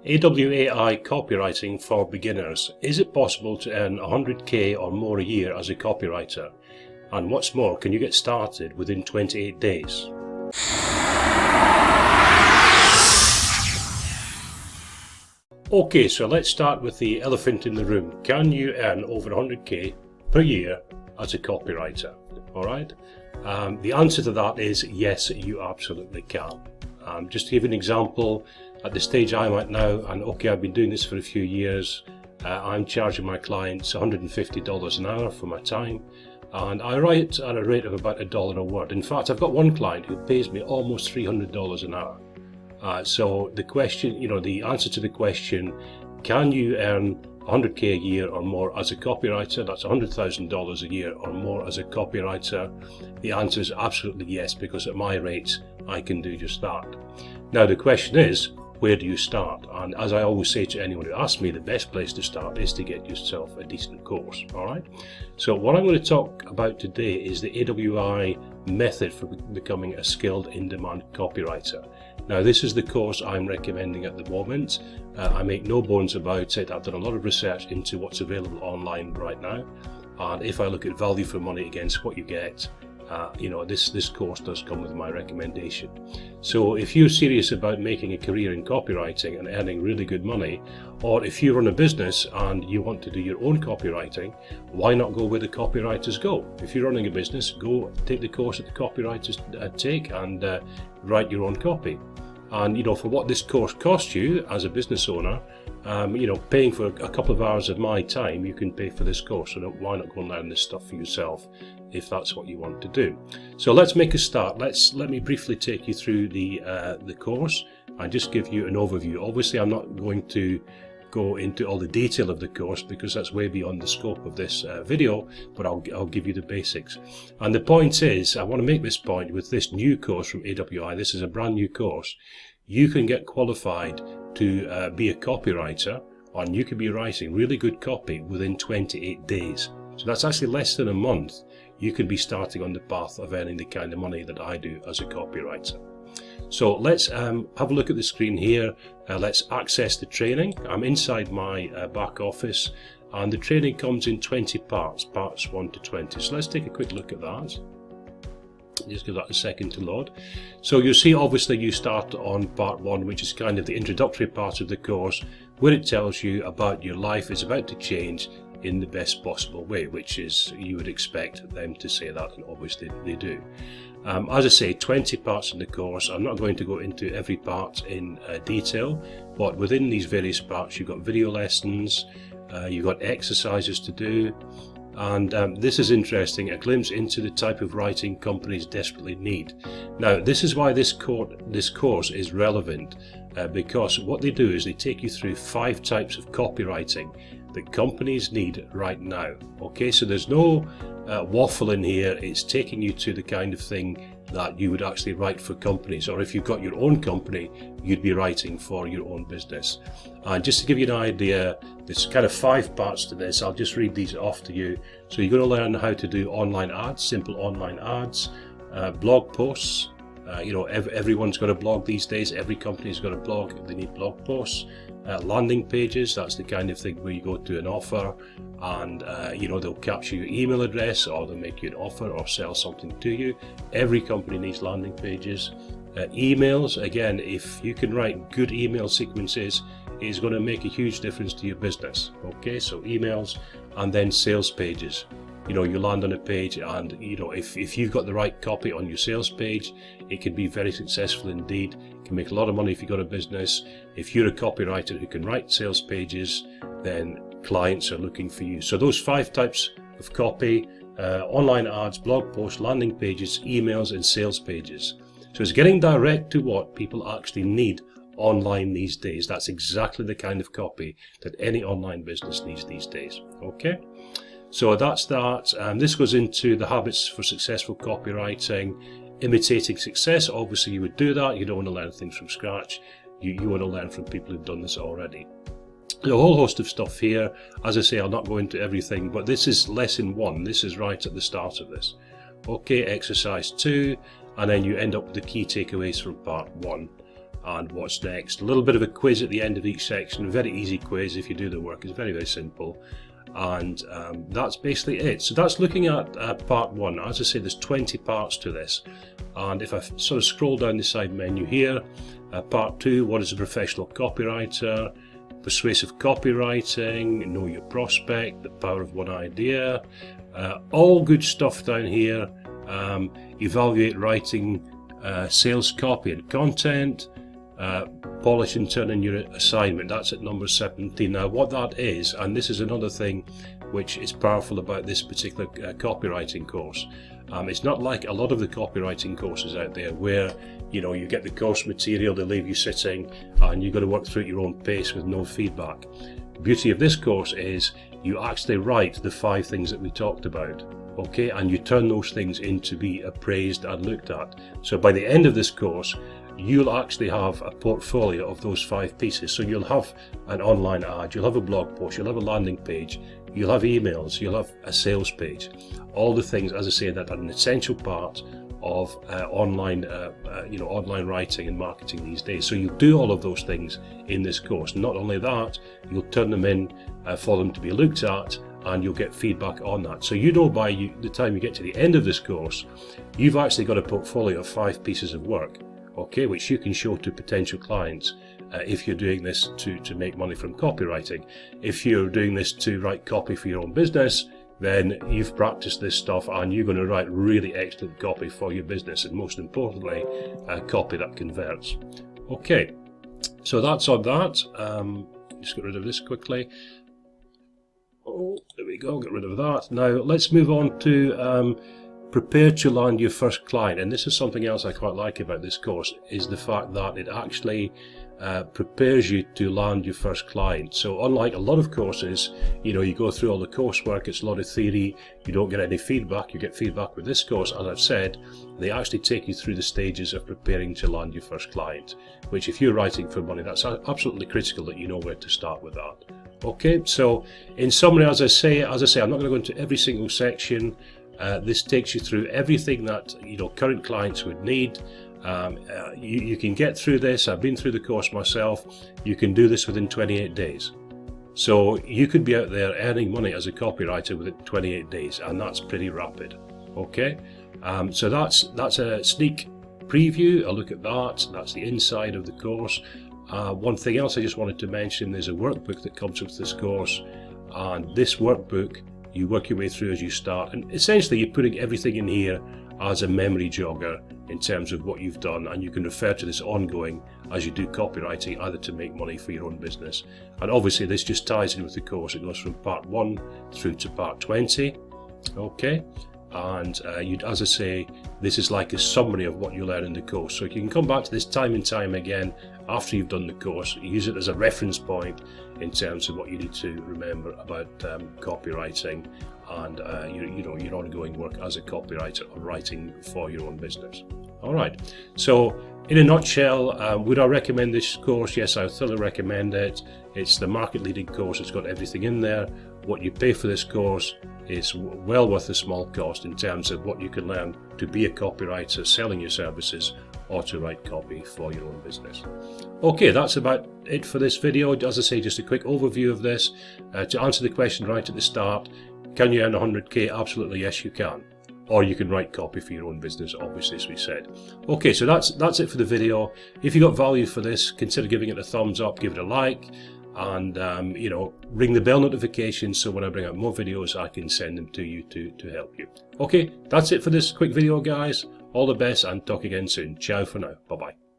AWAI copywriting for beginners. Is it possible to earn 100k or more a year as a copywriter? And what's more, can you get started within 28 days? Okay, so let's start with the elephant in the room. Can you earn over 100k per year as a copywriter? Alright, the answer to that is yes, you absolutely can. Just to give you an example, at the stage I'm at now, and okay, I've been doing this for a few years, I'm charging my clients $150 an hour for my time, and I write at a rate of about $1 a word. In fact, I've got one client who pays me almost $300 an hour. So the question, the answer to the question, can you earn 100k a year or more as a copywriter? That's $100,000 a year or more as a copywriter. The answer is absolutely yes, because at my rates I can do just that. Now the question is, where do you start? And as I always say to anyone who asks me, the best place to start is to get yourself a decent course. Alright, so what I'm going to talk about today is the AWAI method for becoming a skilled in-demand copywriter. Now this is the course I'm recommending at the moment. I make no bones about it. I've done a lot of research into what's available online right now, and if I look at value for money against what you get, this course does come with my recommendation. So if you're serious about making a career in copywriting and earning really good money, or if you run a business and you want to do your own copywriting, why not go where the copywriters go? If you're running a business, go take the course that the copywriters take and write your own copy. And for what this course costs you as a business owner, paying for a couple of hours of my time, you can pay for this course. So why not go and learn this stuff for yourself if that's what you want to do? So let's make a start. Let me briefly take you through the course and just give you an overview. Obviously, I'm not going to go into all the detail of the course because that's way beyond the scope of this video, but I'll give you the basics. And the point is, I want to make this point with this new course from AWAI. This is a brand new course. You can get qualified to be a copywriter, and you can be writing really good copy within 28 days. So that's actually less than a month. You can be starting on the path of earning the kind of money that I do as a copywriter. So let's have a look at the screen here. Let's access the training. I'm inside my back office, and the training comes in 20 parts 1 to 20. So let's take a quick look at that. Just give that a second to load. So you'll see, obviously, you start on part 1, which is kind of the introductory part of the course, where it tells you about your life is about to change in the best possible way, which is, you would expect them to say that, and obviously they do. As I say, 20 parts in the course. I'm not going to go into every part in detail, but within these various parts you've got video lessons, you've got exercises to do, and this is interesting, a glimpse into the type of writing companies desperately need. Now this is why this course is relevant, because what they do is they take you through 5 types of copywriting that companies need right now. Okay, so there's no waffle in here. It's taking you to the kind of thing that you would actually write for companies, or if you've got your own company, you'd be writing for your own business. And just to give you an idea, there's kind of 5 parts to this. I'll just read these off to you. So you're going to learn how to do online ads, simple online ads, blog posts. Everyone's got a blog these days. Every company's got a blog. They need blog posts. Landing pages, that's the kind of thing where you go to an offer and they'll capture your email address, or they'll make you an offer or sell something to you. Every company needs landing pages. Emails, again, if you can write good email sequences, it's going to make a huge difference to your business. Okay, so emails, and then sales pages. You land on a page, and if you've got the right copy on your sales page, it can be very successful indeed. You can make a lot of money if you've got a business. If you're a copywriter who can write sales pages, then clients are looking for you. So those 5 types of copy: online ads, blog posts, landing pages, emails, and sales pages. So it's getting direct to what people actually need online these days. That's exactly the kind of copy that any online business needs these days. Okay, so that's that. This goes into the habits for successful copywriting. Imitating success, obviously you would do that. You don't want to learn things from scratch. You want to learn from people who've done this already. A whole host of stuff here. As I say, I'll not go into everything, but this is lesson 1. This is right at the start of this. Okay, exercise 2, and then you end up with the key takeaways from part 1. and what's next. A little bit of a quiz at the end of each section, very easy quiz if you do the work. It's very, very simple. And that's basically it. So that's looking at part 1. As I say, there's 20 parts to this, and if I sort of scroll down the side menu here, part 2, what is a professional copywriter, persuasive copywriting, know your prospect, the power of one idea, all good stuff down here. Evaluate writing sales copy and content, polish and turn in your assignment. That's at number 17. Now what that is, and this is another thing which is powerful about this particular copywriting course, it's not like a lot of the copywriting courses out there where you get the course material, they leave you sitting and you've got to work through at your own pace with no feedback. The beauty of this course is you actually write the 5 things that we talked about, okay, and you turn those things in to be appraised and looked at. So by the end of this course, you'll actually have a portfolio of those 5 pieces. So you'll have an online ad, you'll have a blog post, you'll have a landing page, you'll have emails, you'll have a sales page. All the things, as I say, that are an essential part of online writing and marketing these days. So you'll do all of those things in this course. Not only that, you'll turn them in for them to be looked at, and you'll get feedback on that. So by the time you get to the end of this course, you've actually got a portfolio of 5 pieces of work, okay, which you can show to potential clients if you're doing this to make money from copywriting. If you're doing this to write copy for your own business, then you've practiced this stuff and you're going to write really excellent copy for your business, and most importantly, copy that converts. Okay, so that's on that. Just get rid of this quickly. Oh, there we go, get rid of that. Now let's move on to prepare to land your first client. And this is something else I quite like about this course, is the fact that it actually prepares you to land your first client. So unlike a lot of courses, you go through all the coursework, it's a lot of theory, you don't get any feedback. You get feedback with this course. As I've said, they actually take you through the stages of preparing to land your first client, which if you're writing for money, that's absolutely critical that you know where to start with that. Okay, so in summary, as I say, I'm not going to go into every single section. This takes you through everything that current clients would need. You can get through this. I've been through the course myself. You can do this within 28 days. So you could be out there earning money as a copywriter within 28 days, and that's pretty rapid. Okay, so that's a sneak preview, a look at that. That's the inside of the course. One thing else I just wanted to mention, there's a workbook that comes with this course, and this workbook you work your way through as you start, and essentially you're putting everything in here as a memory jogger in terms of what you've done, and you can refer to this ongoing as you do copywriting, either to make money for your own business. And obviously this just ties in with the course. It goes from part 1 through to part 20. Okay, and as I say, this is like a summary of what you learn in the course, so you can come back to this time and time again after you've done the course. Use it as a reference point in terms of what you need to remember about copywriting and your ongoing work as a copywriter or writing for your own business. All right, so in a nutshell, would I recommend this course? Yes, I would thoroughly recommend it. It's the market leading course. It's got everything in there. What you pay for this course is well worth the small cost in terms of what you can learn to be a copywriter selling your services or to write copy for your own business. Okay, that's about it for this video. As I say, just a quick overview of this. To answer the question right at the start, can you earn 100k? Absolutely, yes you can. Or you can write copy for your own business, obviously, as we said. Okay, so that's it for the video. If you got value for this, consider giving it a thumbs up, give it a like, and ring the bell notification so when I bring out more videos I can send them to you to help you. Okay, that's it for this quick video, guys. All the best and talk again soon. Ciao for now. Bye bye.